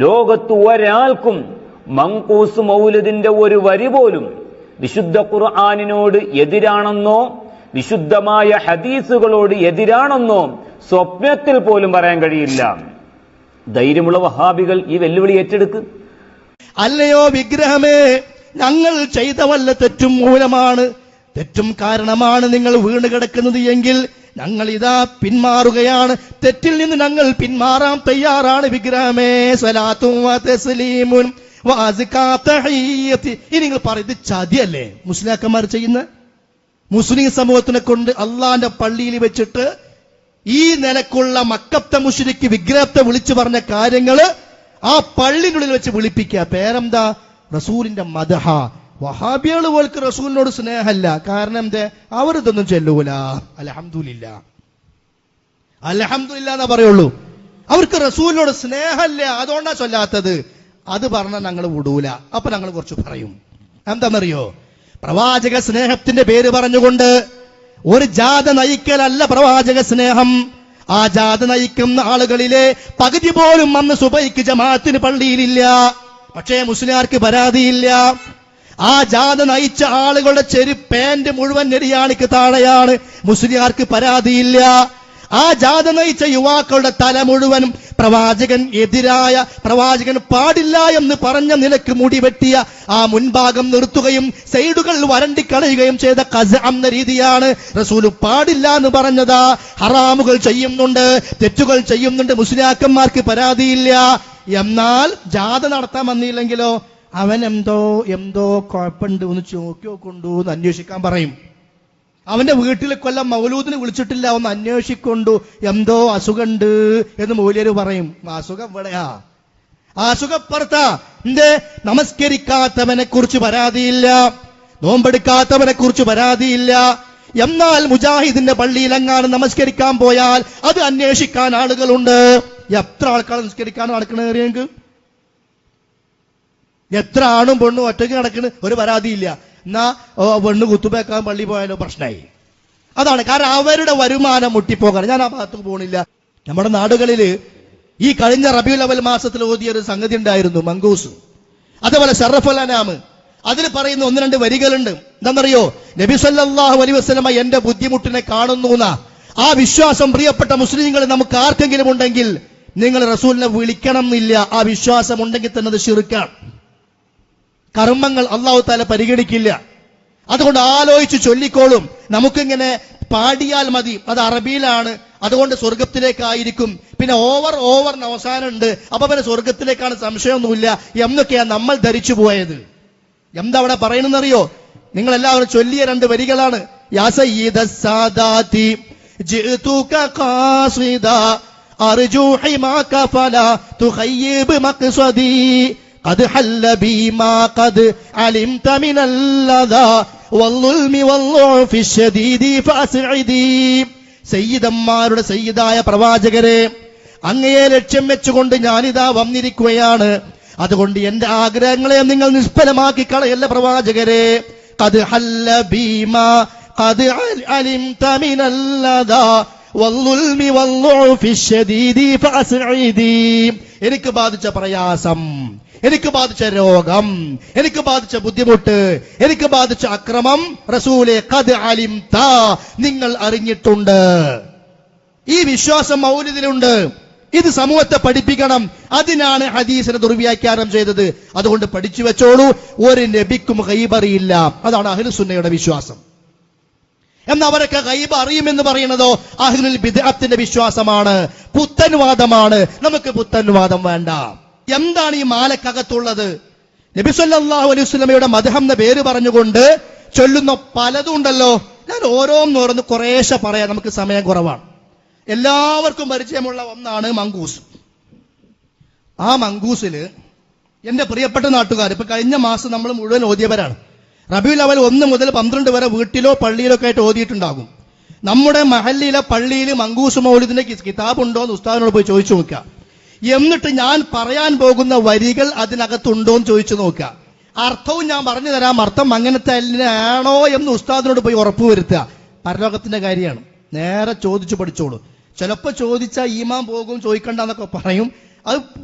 ലോകത്ത് ഒരാൾക്കും മങ്കൂസ് മൗലിദിന്റെ ഒരു വരി പോലും വിശുദ്ധ ഖുർആനിനോട് എതിരാണെന്നോ വിശുദ്ധമായ ഹദീസുകളോട് എതിരാണെന്നോ സ്വപ്നത്തിൽ പോലും പറയാൻ കഴിയില്ല. ധൈര്യമുള്ള വഹാബികൾ ഈ വെല്ലുവിളി ഏറ്റെടുക്ക്. അല്ലയോ വിഗ്രഹമേ, ഞങ്ങൾ ചെയ്ത വല്ല തെറ്റും മൂലമാണ്, തെറ്റും കാരണമാണ് നിങ്ങൾ വീണ് കിടക്കുന്നത് എങ്കിൽ ഞങ്ങൾ ഇതാ പിന്മാറുകയാണ്. തെറ്റിൽ നിന്ന് ഞങ്ങൾ പിന്മാറാൻ തയ്യാറാണ് വിഗ്രഹമേ. സ്വലാത്തും തസ്ലീമുൻ വഅസ്കാ തഹിയ്യത്തി. ഇനി നിങ്ങൾ പറയുന്നത് ചതിയല്ലേ മുസ്ലിയാക്കന്മാർ ചെയ്യുന്ന? മുസ്ലിം സമൂഹത്തിനെ കൊണ്ട് അള്ളാന്റെ പള്ളിയിൽ വെച്ചിട്ട് ഈ നിലക്കുള്ള മക്കത്തെ മുശ്രിക്ക് വിഗ്രഹത്തെ വിളിച്ചു പറഞ്ഞ കാര്യങ്ങള് ആ പള്ളിനുള്ളിൽ വെച്ച് വിളിപ്പിക്കുക. പേരെന്താ? റസൂലിന്റെ മദഹ. വഹാബികള് പോൾക്ക് റസൂലിനോട് സ്നേഹമല്ല. കാരണം എന്താ? അവരിതൊന്നും ചെല്ലൂല. അൽഹംദുലില്ലാ അൽഹംദുലില്ലാ എന്നാ പറയുള്ളൂ. അവർക്ക് റസൂലിനോട് സ്നേഹമല്ല, അതുകൊണ്ടാ ചൊല്ലാത്തത്. അത് പറഞ്ഞാൽ ഞങ്ങൾ വിടൂല. അപ്പൊ ഞങ്ങൾ കുറച്ച് പറയും. എന്താണെന്നറിയോ? പ്രവാചക സ്നേഹത്തിന്റെ പേര് പറഞ്ഞുകൊണ്ട് ഒരു ജാഥ നയിക്കലല്ല പ്രവാചക സ്നേഹം. ആ ജാഥ നയിക്കുന്ന ആളുകളിലെ പകുതി പോലും അന്ന് സുബൈക്ക് ജമാഅത്തിന് പള്ളിയിലില്ല. പക്ഷേ മുസ്ലിയാർക്ക് പരാതിയില്ല. ആ ജാഥ നയിച്ച ആളുകളുടെ പാന്റ് മുഴുവൻ നെരിയാണിക്ക് താഴെയാണ്. മുസ്ലിയാർക്ക് പരാതിയില്ല. ആ ജാഥ നയിച്ച യുവാക്കളുടെ തല മുഴുവനും പ്രവാചകൻ പാടില്ല എന്ന് പറഞ്ഞ നിലക്ക് മുടി വെട്ടിയ ആ മുൻഭാഗം നിർത്തുകയും സൈഡുകൾ വരണ്ടിക്കളയുകയും ചെയ്ത ഖസ്അ എന്ന രീതിയാണ്. റസൂല് പാടില്ല എന്ന് പറഞ്ഞതാ. ഹറാമുകൾ ചെയ്യുന്നുണ്ട്, തെറ്റുകൾ ചെയ്യുന്നുണ്ട്, മുസ്ലിയാക്കന്മാർക്ക് പരാതിയില്ല. എന്നാൽ ജാഥ നടത്താൻ വന്നില്ലെങ്കിലോ അവൻ എന്തോ കുഴപ്പമുണ്ട്, ഒന്ന് നോക്കിയോക്കൊണ്ടു എന്ന് അന്വേഷിക്കാൻ പറയും. അവന്റെ വീട്ടിൽ കൊല്ലം മൗലൂദിന് വിളിച്ചിട്ടില്ല, ഒന്ന് അന്വേഷിക്കൊണ്ടു, എന്തോ അസുഖമുണ്ട് എന്ന് മൗലിയര് പറയും. അസുഖം ഇവിടെയാ, അസുഖപ്പുറത്താ. എന്തേ? നമസ്കരിക്കാത്തവനെ കുറിച്ച് പരാതിയില്ല, നോമ്പെടുക്കാത്തവനെ കുറിച്ച് പരാതിയില്ല. എന്നാൽ മുജാഹിദിന്റെ പള്ളിയിൽ എങ്ങാനും നമസ്കരിക്കാൻ പോയാൽ അത് അന്വേഷിക്കാൻ ആളുകളുണ്ട്. എത്ര ആൾക്കാർ നമസ്കരിക്കാൻ നടക്കണേറിയെങ്കിൽ? എത്ര ആണും പെണ്ണും ഒറ്റയ്ക്ക് നടക്കണ്, ഒരു പരാതിയില്ല. എന്നാ പെണ്ണ് കുത്തുബേക്കാൻ പള്ളി പോയാലോ പ്രശ്നമായി. അതാണ് കാരണം, അവരുടെ വരുമാനം മുട്ടിപ്പോകാൻ. ഞാൻ ആ ഭാഗത്ത് പോണില്ല. നമ്മുടെ നാടുകളില് ഈ കഴിഞ്ഞ റബീഉൽ അവൽ മാസത്തിൽ ഓതിയ ഒരു സംഗതി ഉണ്ടായിരുന്നു, മങ്കൂസ്. അതേപോലെ ശറഫുൽ അനാം. അതിൽ പറയുന്ന ഒന്ന് രണ്ട് വരികളുണ്ട്. എന്താണെന്നറിയോ? നബി സല്ലല്ലാഹു അലൈഹി വസല്ലമ എന്റെ ബുദ്ധിമുട്ടിനെ കാണുന്നു എന്നാ. ആ വിശ്വാസം പ്രിയപ്പെട്ട മുസ്ലിങ്ങൾ നമുക്ക് ആർക്കെങ്കിലും ഉണ്ടെങ്കിൽ നിങ്ങൾ റസൂലിനെ വിളിക്കണം എന്നില്ല. ആ വിശ്വാസം ഉണ്ടെങ്കിൽ തന്നെ അത് ശിർക്കാണ്. കർമ്മങ്ങൾ അല്ലാഹു തആല പരിഗണിക്കില്ല. അതുകൊണ്ട് ആലോചിച്ച് ചൊല്ലിക്കോളും. നമുക്കിങ്ങനെ പാടിയാൽ മതി, അത് അറബിയിലാണ്, അതുകൊണ്ട് സ്വർഗത്തിലേക്കായിരിക്കും. പിന്നെ ഓവറിന് അവസാനമുണ്ട്, അപ്പൊ പിന്നെ സ്വർഗത്തിലേക്കാണ്, സംശയമൊന്നുമില്ല എന്നൊക്കെയാണ് നമ്മൾ ധരിച്ചു പോയത്. എന്താ അവിടെ പറയണെന്നറിയോ? നിങ്ങൾ എല്ലാവരും ചൊല്ലിയ രണ്ട് വരികളാണ്. യാ സയ്യിദസ് സാദാതി ജിഅ്തുക ഖാസിദാ അർജു ഹിമാക ഫലാ തുഖയ്യിബ് മഖ്സദി ഖദ് ഹല്ല ബിമാ ഖദ് അലിംത മിനൽ ലദാ വൽളുൽമി വൽളുഫി ശദീദി ഫഅസ്ഇദി. സയ്യിദന്മാരുടെ സയ്യിദായ പ്രവാചകരെ, അങ്ങയെ ലക്ഷ്യം വെച്ചുകൊണ്ട് ഞാനിതാ വന്നിരിക്കുകയാണ്. അതുകൊണ്ട് എന്റെ ആഗ്രഹങ്ങളെ നിങ്ങൾ നിഷ്ഫലമാക്കി കളയല്ല പ്രവാചകരെ. ഖദ് ഹല്ല ബിമാ ഖദ് അലിംത മിനൽ ലദാ വൽളുൽമി വൽളുഫി ശദീദി ഫഅസ്ഇദി. എനിക്ക് ബാധിച്ച പ്രയാസം, എനിക്ക് ബാധിച്ച രോഗം, എനിക്ക് ബാധിച്ച ബുദ്ധിമുട്ട്, എനിക്ക് ബാധിച്ച അക്രമം റസൂലെ ഖദ് അലിംത, നിങ്ങൾ അറിഞ്ഞിട്ടുണ്ട്. ഈ വിശ്വാസം മൗലിദിലുണ്ട്. ഇത് സമൂഹത്തെ പഠിപ്പിക്കണം. അതിനാണ് ഹദീസിനെ ദുർവ്യാഖ്യാനം ചെയ്തത്. അതുകൊണ്ട് പഠിച്ചു വെച്ചോളൂ, ഒരു നബിക്കും ഗൈബ് അറിയില്ല. അതാണ് അഹ്ലുസുന്നയുടെ വിശ്വാസം. എന്നാൽ അവരൊക്കെ ഗൈബ് അറിയുമെന്ന് പറയുന്നതോ അഹ്ലുൽ ബിദ്അത്തിന്റെ വിശ്വാസമാണ്, പുത്തൻവാദമാണ്. നമുക്ക് പുത്തൻവാദം വേണ്ട. എന്താണ് ഈ മാലക്കകത്തുള്ളത്? നബി സല്ലല്ലാഹു അലൈഹി വസല്ലമയുടെ മദ്ഹ് എന്ന പേര് പറഞ്ഞുകൊണ്ട് ചൊല്ലുന്ന പലതും ഉണ്ടല്ലോ. ഞാൻ ഓരോന്നോരോന്ന് കുറേശ്ശെ പറയാം, നമുക്ക് സമയം കുറവാണ്. എല്ലാവർക്കും പരിചയമുള്ള ഒന്നാണ് മങ്കൂസ്. ആ മങ്കൂസില് എന്റെ പ്രിയപ്പെട്ട നാട്ടുകാർ, ഇപ്പൊ കഴിഞ്ഞ മാസം നമ്മൾ മുഴുവൻ ഓതിയവരാണ്. റബീഉൽ അവൽ 1 മുതൽ 12 വരെ വീട്ടിലോ പള്ളിയിലോ ഒക്കെ ആയിട്ട് ഓതിയിട്ടുണ്ടാകും. നമ്മുടെ മഹല്ലിലെ പള്ളിയിൽ മങ്കൂസ് മൗലിദിന്റെ കിതാബ് ഉണ്ടോ എന്ന് ഉസ്താദിനോട് പോയി ചോദിച്ചു നോക്കുക. എന്നിട്ട് ഞാൻ പറയാൻ പോകുന്ന വരികൾ അതിനകത്തുണ്ടോ എന്ന് ചോദിച്ചു നോക്കുക. അർത്ഥവും ഞാൻ പറഞ്ഞു തരാം, അർത്ഥം അങ്ങനത്തെ ആണോ എന്ന് ഉസ്താദിനോട് പോയി ഉറപ്പുവരുത്തുക. പരലോകത്തിന്റെ കാര്യമാണ്. നേരെ ചോദിച്ചു പഠിച്ചോളൂ. ചിലപ്പോ ചോദിച്ചാൽ ഈമാൻ പോകും, ചോദിക്കണ്ടെന്നൊക്കെ പറയും. അത്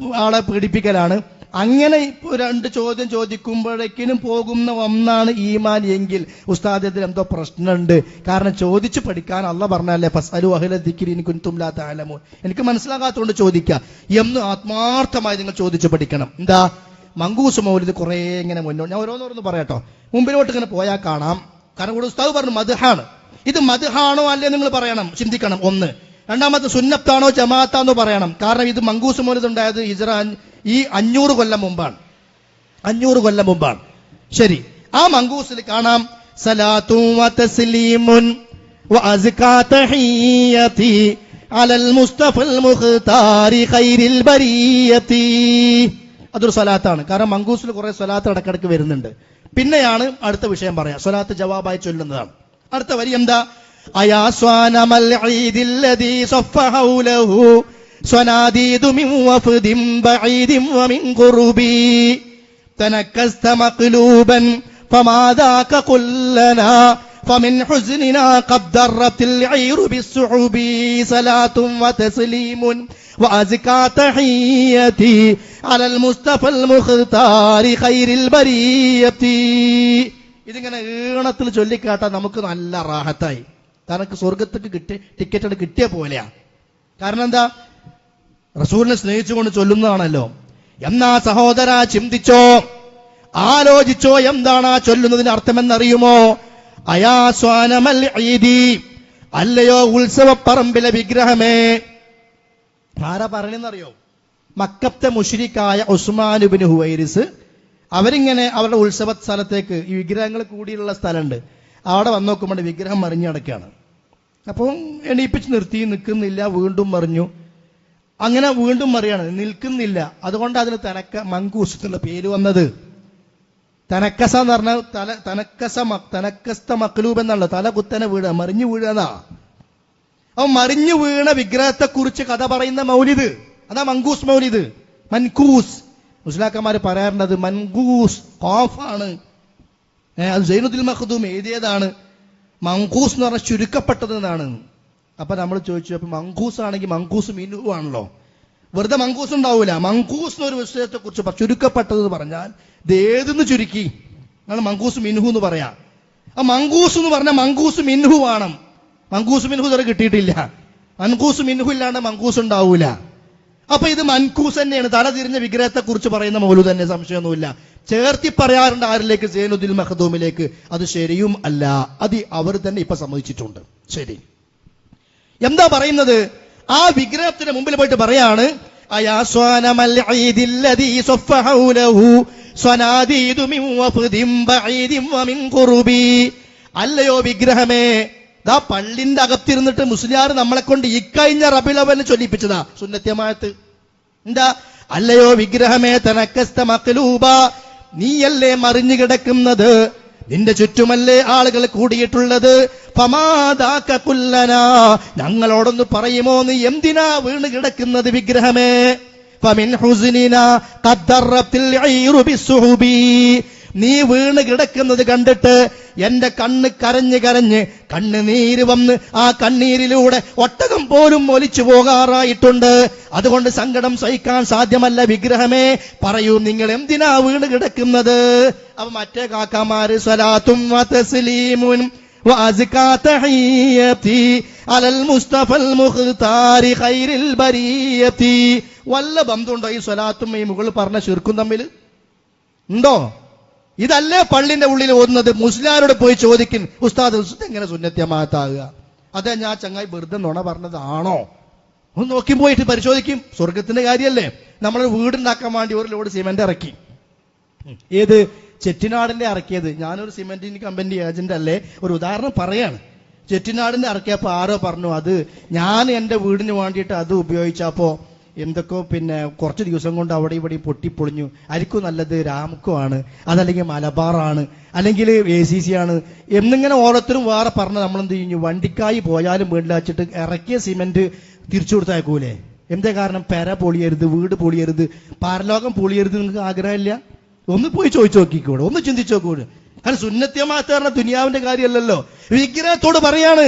ആളെ പീഡിപ്പിക്കലാണ്. അങ്ങനെ രണ്ട് ചോദ്യം ചോദിക്കുമ്പോഴേക്കിനും പോകുന്ന ഒന്നാണ് ഈമാൻ എങ്കിൽ ഉസ്താദ് ഇതിൽ എന്തോ പ്രശ്നമുണ്ട്. കാരണം ചോദിച്ചു പഠിക്കാൻ അള്ളാഹ് പറഞ്ഞല്ലേ ഫസ്അലു അഹ്ല ദിക്രി ഇൻ കുൻതും ലാ തഅലമൂൻ. എനിക്ക് മനസ്സിലാകാത്തതുകൊണ്ട് ചോദിക്കുക എന്ന് ആത്മാർത്ഥമായി നിങ്ങൾ ചോദിച്ചു പഠിക്കണം. എന്താ മങ്കൂസ് മൗലിദ് കുറെ ഇങ്ങനെ മുന്നോട്ട് ഞാൻ ഓരോന്നോരോന്ന് പറയാട്ടോ, മുമ്പിലോട്ട് ഇങ്ങനെ പോയാൽ കാണാം. കാരണം ഇവിടെ ഉസ്താദ് പറഞ്ഞു മദ്ഹാണ്. ഇത് മദ്ഹാണോ അല്ലേ നിങ്ങൾ പറയണം, ചിന്തിക്കണം. ഒന്ന്. രണ്ടാമത്തെ സുന്നത്താണോ ജമാഅത്താണോ പറയണം. കാരണം ഇത് മങ്കൂസ് മൗലിദ് ഉണ്ടായത് ഹിജ്റ ഈ 500 കൊല്ലം മുമ്പാണ്. 500 കൊല്ലം മുമ്പാണ്. ശരി, ആ മങ്കൂസിൽ കാണാം സലാത്തു വ തസ്ലീമുൻ വ അസ്കാ തഹിയ്യതി അലൽ മുസ്തഫൽ മുഖ്താരി ഖൈരിൽ ബരിയതി. അതൊരു സ്വലാത്താണ്. കാരണം മങ്കൂസിൽ കുറെ സ്വലാത്ത് ഇടക്കിടക്ക് വരുന്നുണ്ട്. പിന്നെയാണ് അടുത്ത വിഷയം പറയാം, സ്വലാത്ത് ജവാബായി ചൊല്ലുന്നതാണ്. അടുത്ത വരി എന്താ? അയാ സ്വാനമൽ ഈദില്ലദീ സഫ ഹൗലഹു സ്വനാദീദു മിൻ വഫദിൻ ബഈദിൻ വമിൻ ഖുർബി തനക്കസ്ത മഖ്ലൂബൻ ഫമാദാക ഖുല്ലനാ ഫമിൻ ഹുസ്നിനാ ഖദ്ദറത്തിൽ ഐറു ബിസ്സുഹുബി സലാത്തും വതസ്ലീമുൻ വഅസ്കാ തഹിയ്യതി അലൽ മുസ്തഫൽ മുഖ്താരി ഖൈരിൽ ബരിയതി. ഇതിങ്ങനെ ഈണത്തിൽ ചൊല്ലിക്കാട്ടാൻ നമുക്ക് നല്ല റാഹത്തായി. കാരണം സ്വർഗത്തേക്ക് ടിക്കറ്റ് കിട്ടിയ പോലെയാ. കാരണം എന്താ? റസൂലിനെ സ്നേഹിച്ചുകൊണ്ട് ചൊല്ലുന്നതാണല്ലോ. എന്നാ സഹോദര ചിന്തിച്ചോ, ആലോചിച്ചോ, എന്താണ് ആ ചൊല്ലുന്നതിന് അർത്ഥമെന്നറിയുമോ? അയാ സ്വാനമൽ ഈദി, അല്ലയോ ഉത്സവപ്പറമ്പിലെ വിഗ്രഹമേ. ആരാ പറയണെന്നറിയോ? മക്കത്തെ മുശ്രിക്കായ ഉസ്മാൻ ഇബ്നു ഹുവൈരിസ്. അവരിങ്ങനെ അവരുടെ ഉത്സവ സ്ഥലത്തേക്ക് ഈ വിഗ്രഹങ്ങൾ കൂടിയുള്ള സ്ഥലമുണ്ട്. അവിടെ വന്ന് നോക്കുമ്പോൾ വിഗ്രഹം മറിഞ്ഞു കിടക്കുകയാണ്. അപ്പം എണീപ്പിച്ച് നിർത്തി, നിൽക്കുന്നില്ല, വീണ്ടും മറിഞ്ഞു. അങ്ങനെ വീണ്ടും മറിയാണ്, നിൽക്കുന്നില്ല. അതുകൊണ്ട് അതിന് മങ്കൂസ് എന്നുള്ള പേര് വന്നത്. തനക്കസ എന്ന് പറഞ്ഞാൽ തനക്കസ്ത മക്ലൂബ് എന്നുള്ള തല കുത്തനെ വീഴുക, മറിഞ്ഞു വീഴുകന്നാ. അപ്പൊ മറിഞ്ഞു വീണ വിഗ്രഹത്തെ കുറിച്ച് കഥ പറയുന്ന മൗലിദ്, അതാ മങ്കൂസ് മൗലിദ്. മൻകൂസ് മുസ്ലിയാക്കന്മാര് പറയാറുണ്ട് മൻകൂസ് ഖാഫാണ്. അത് സൈനുദ്ദീൻ മഖ്ദൂം എഴുതിയതാണ്. മങ്കൂസ് എന്ന് പറഞ്ഞാൽ ചുരുക്കപ്പെട്ടത് എന്നാണ്. അപ്പൊ നമ്മൾ ചോദിച്ചു, അപ്പൊ മങ്കൂസ് ആണെങ്കിൽ മങ്കൂസ് മിൻഹു ആണല്ലോ, വെറുതെ മങ്കൂസ് ഉണ്ടാവൂല. മങ്കൂസ് എന്നൊരു വിഷയത്തെ കുറിച്ച് ചുരുക്കപ്പെട്ടത് എന്ന് പറഞ്ഞാൽ ഇത് ഏതെന്ന് ചുരുക്കി ആണ് മങ്കൂസ് മിൻഹു എന്ന് പറയാ. ആ മങ്കൂസ് എന്ന് പറഞ്ഞാൽ മങ്കൂസ് മിൻഹു ആണ്. മങ്കൂസ് മിൻഹു ഇതുവരെ കിട്ടിയിട്ടില്ല. മൻകൂസ് മിൻഹു ഇല്ലാണ്ട് മങ്കൂസ് ഉണ്ടാവൂല. അപ്പൊ ഇത് മൻകൂസ് തന്നെയാണ്, തല തിരിഞ്ഞ വിഗ്രഹത്തെ കുറിച്ച് പറയുന്ന മൗലൂദ് തന്നെ, സംശയമൊന്നുമില്ല. ചേർത്തി പറയാറുണ്ട് ആരിലേക്ക്? സൈനുദ്ദീൻ മഖ്ദൂമിലേക്ക്. അത് ശരിയും അല്ല, അത് അവർ തന്നെ ഇപ്പൊ സമ്മതിച്ചിട്ടുണ്ട്. ശരി, എന്താ പറയുന്നത്? ആ വിഗ്രഹത്തിന് മുമ്പിൽ പോയിട്ട് പറയാണ് അയാ സ്വാനമൽ ഈദില്ലദീ സഫ ഹൗലഹു സ്വനാദീദു മിൻ വഫദിൻ ബഈദിൻ വമിൻ ഖുർബി. അല്ലയോ വിഗ്രഹമേ, ദാ പള്ളിന്റെ അകത്തിരുന്നിട്ട് മുസ്ലിയാർ നമ്മളെ കൊണ്ട് ഇക്കഴിഞ്ഞ റബീഉൽ അവ്വലിന് ചൊല്ലിപ്പിച്ചതാ സുന്നത്യമായത്ത്. എന്താ? അല്ലയോ വിഗ്രഹമേ, തനക്കസ്ത മഖ്ലൂബ, നീയല്ലേ മറിഞ്ഞു കിടക്കുന്നത്, നിന്റെ ചുറ്റുമല്ലേ ആളുകൾ കൂടിയിട്ടുള്ളത്. ഫമാദാക കുല്ലനാ, ഞങ്ങളോടൊന്ന് പറയുമോ, നീ എന്തിനാ വീണ് കിടക്കുന്നത് വിഗ്രഹമേ? ഫമിൻ ഹുസ്നിനാ ഖദ്ദറത്തിൽ ഐറു ബിസ്സുഹുബി, നീ വീണ് കിടക്കുന്നത് കണ്ടിട്ട് എന്റെ കണ്ണ് കരഞ്ഞ് കരഞ്ഞ് കണ്ണുനീര് വന്ന് ആ കണ്ണീരിലൂടെ ഒട്ടകം പോലും ഒലിച്ചു പോകാറായിട്ടുണ്ട്. അതുകൊണ്ട് സങ്കടം സഹിക്കാൻ സാധ്യമല്ല വിഗ്രഹമേ, പറയൂ നിങ്ങൾ എന്തിനാ വീണ് കിടക്കുന്നത്? അപ്പൊ മറ്റേ കാക്കാമാര് സ്വലാത്തും വതസ്ലീമുൻ വഅസ്കാ തഹിയ്യതി അലൽ മുസ്തഫൽ മുഖ്താരി ഖൈരിൽ ബരിയതി. വല്ല ബന്ധമുണ്ടോ ഈ സ്വലാത്തും ഈ മുകളിൽ പറഞ്ഞ ശിർക്കും തമ്മിൽ? ഉണ്ടോ? ഇതല്ലേ പള്ളിന്റെ ഉള്ളിൽ ഓതുന്നത്? മുസ്ലിയാരോട് പോയി ചോദിക്കും, ഉസ്താദ് എങ്ങനെ സുന്നത്യമാത്താകുക? അതെ, ഞാൻ ചങ്ങായി വെറുതെ നുണ പറഞ്ഞതാണോ? ഒന്ന് നോക്കി പോയിട്ട് പരിശോധിക്കും. സ്വർഗത്തിന്റെ കാര്യമല്ലേ. നമ്മളൊരു വീടുണ്ടാക്കാൻ വേണ്ടി ഒരു ലോഡ് സിമെന്റ് ഇറക്കി. ഏത്? ചെട്ടിനാടിന്റെ ഇറക്കിയത്. ഞാനൊരു സിമെന്റിന് കമ്പനി ഏജന്റ് അല്ലേ, ഒരു ഉദാഹരണം പറയാണ്. ചെട്ടിനാടിന്റെ ഇറക്കിയപ്പോ ആരോ പറഞ്ഞു, അത് ഞാൻ എന്റെ വീടിന് വേണ്ടിയിട്ട് അത് ഉപയോഗിച്ചപ്പോ എന്തൊക്കെയോ കുറച്ച് ദിവസം കൊണ്ട് അവിടെ ഇവിടെ പൊട്ടിപ്പൊളിഞ്ഞു. ആയിരിക്കും നല്ലത് രാംകോ ആണ്, അതല്ലെങ്കിൽ മലബാറാണ്, അല്ലെങ്കിൽ ACC ആണ് എന്നിങ്ങനെ ഓരോരുത്തരും വേറെ പറഞ്ഞ് നമ്മളെന്ത് കഴിഞ്ഞു, വണ്ടിക്കായി പോയാലും വീട്ടിൽ വെച്ചിട്ട് ഇറക്കിയ സിമെന്റ് തിരിച്ചു കൊടുത്തയക്കൂലേ? എന്താ കാരണം? പെര പൊളിയരുത്, വീട് പൊളിയരുത്, പാരലോകം പൊളിയരുത്. നിങ്ങൾക്ക് ആഗ്രഹമില്ല? ഒന്ന് പോയി ചോദിച്ചു നോക്കിക്കൂടെ, ഒന്ന് ചിന്തിച്ചു നോക്കൂടെ. കാരണം സുന്നത്യമാത്ത ദുനിയാവിന്റെ കാര്യമല്ലല്ലോ. വിഗ്രഹത്തോട് പറയാണ്,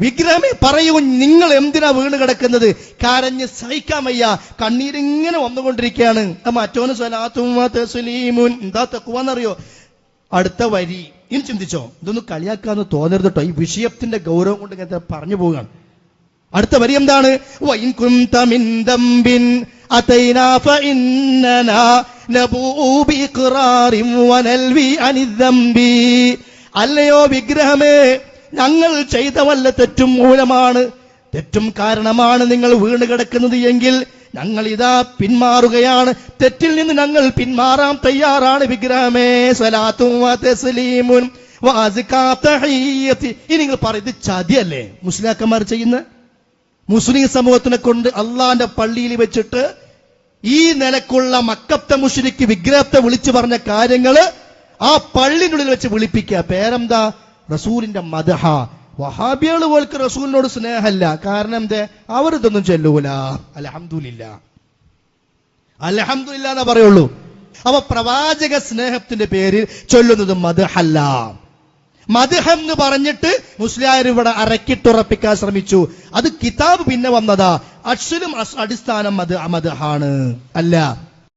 വിഗ്രഹമേ പറയൂ, നിങ്ങൾ എന്തിനാ വീണ് കിടക്കുന്നത്? കരഞ്ഞ് സഹിക്കാൻ വയ്യ, കണ്ണീരിങ്ങനെ വന്നുകൊണ്ടിരിക്കുകയാണ്. മറ്റോന് സ്വലാത്തും തസ്ലീമുൻ. എന്താ തഖ്വന്നറിയോ? അടുത്ത വരി ഇനി ചിന്തിച്ചോ, ഇതൊന്നും കളിയാക്കാന്ന് തോന്നരുത് കേട്ടോ. ഈ വിഷയത്തിന്റെ ഗൗരവം കൊണ്ട് ഇങ്ങനെ പറഞ്ഞു പോവുകയാണ്. അടുത്ത വരി എന്താണ്? വഇൻ കുന്ത മിൻ ദംബിൻ അതൈനാ ഫഇന്നനാ നബൂ ബിഇഖ്റാറിൻ വനൽവി അനിദ്ദംബി. അല്ലയോ വിഗ്രഹമേ, ഞങ്ങൾ ചെയ്ത വല്ല തെറ്റും മൂലമാണ്, തെറ്റും കാരണമാണ് നിങ്ങൾ വീണ് കിടക്കുന്നത് എങ്കിൽ ഞങ്ങൾ ഇതാ പിന്മാറുകയാണ്. തെറ്റിൽ നിന്ന് ഞങ്ങൾ പിന്മാറാൻ തയ്യാറാണ് വിഗ്രഹമേ. സ്വലാത്തും തസ്ലീമുൻ വഅസ്കാ തഹിയ്യതി. ഇനി നിങ്ങൾ പറയുന്നത് ചതിയല്ലേ മുസ്ലിയാക്കന്മാർ ചെയ്യുന്ന? മുസ്ലിം സമൂഹത്തിനെ കൊണ്ട് അള്ളാന്റെ പള്ളിയിൽ വെച്ചിട്ട് ഈ നിലക്കുള്ള മക്കത്തെ മുശ്രിക്ക് വിഗ്രഹത്തെ വിളിച്ചു പറഞ്ഞ കാര്യങ്ങള് ആ പള്ളിനുള്ളിൽ വെച്ച് വിളിപ്പിക്കുക. പേരെന്താ? റസൂലിന്റെ മദ്ഹ. വഹാബികൾ പോൽക്ക് റസൂലിനോട് സ്നേഹമല്ല. കാരണം എന്തേ? അവരിതൊന്നും ചൊല്ലൂല. അൽഹംദുലില്ലാ, അൽഹംദുലില്ലാ എന്നേ പറയുള്ളൂ. അപ്പൊ പ്രവാചക സ്നേഹത്തിന്റെ പേരിൽ ചൊല്ലുന്നത് മദ്ഹല്ല. മദ്ഹ് എന്ന് പറഞ്ഞിട്ട് മുസ്ലിയാർ ഇവിടെ അരക്കിട്ടുറപ്പിക്കാൻ ശ്രമിച്ചു. അത് കിതാബ് പിന്നെ വന്നതാ. അക്ഷരം അടിസ്ഥാനം മദ്ഹാണ് അല്ല.